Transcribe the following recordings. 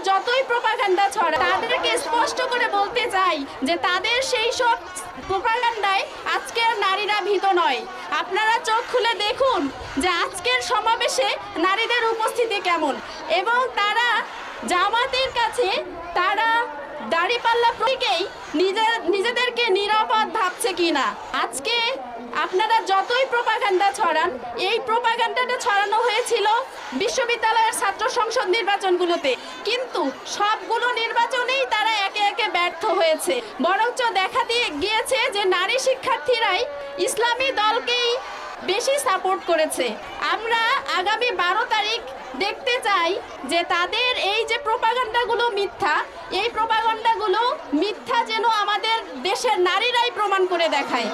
যতই প্রোপাগান্ডা ছড়ায় তাদেরকে স্পষ্ট করে বলতে চাই যে তাদের সেই সব প্রোপাগান্ডায় আজকের নারীরা ভীত নয়। আপনারা চোখ খুলে দেখুন যে আজকের সমাবেশে নারীদের উপস্থিতি কেমন, এবং তারা জামাতের কাছে তারা দাঁড়িপাল্লা প্রতীকেই নিজেদেরকে নিরাপদ ভাবছে কিনা। আজকে আপনারা যতই প্রোপাগান্ডা ছড়ান, এই প্রোপাগান্ডাটা ছড়ানো হয়েছিল বিশ্ববিদ্যালয়ের ছাত্র সংসদ নির্বাচনগুলোতে, কিন্তু সবগুলো নির্বাচনেই তারা একে একে ব্যর্থ হয়েছে। বরঞ্চ দেখা দিয়ে গিয়েছে যে নারী শিক্ষার্থীরাই ইসলামী দলকেই বেশি সাপোর্ট করেছে। আমরা আগামী 12 তারিখ দেখতে চাই যে তাদের এই যে প্রোপাগান্ডাগুলো মিথ্যা, এই প্রোপাগান্ডাগুলো মিথ্যা যেন আমাদের দেশের নারীরাই প্রমাণ করে দেখায়।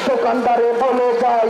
দোকানদারে বলে যাই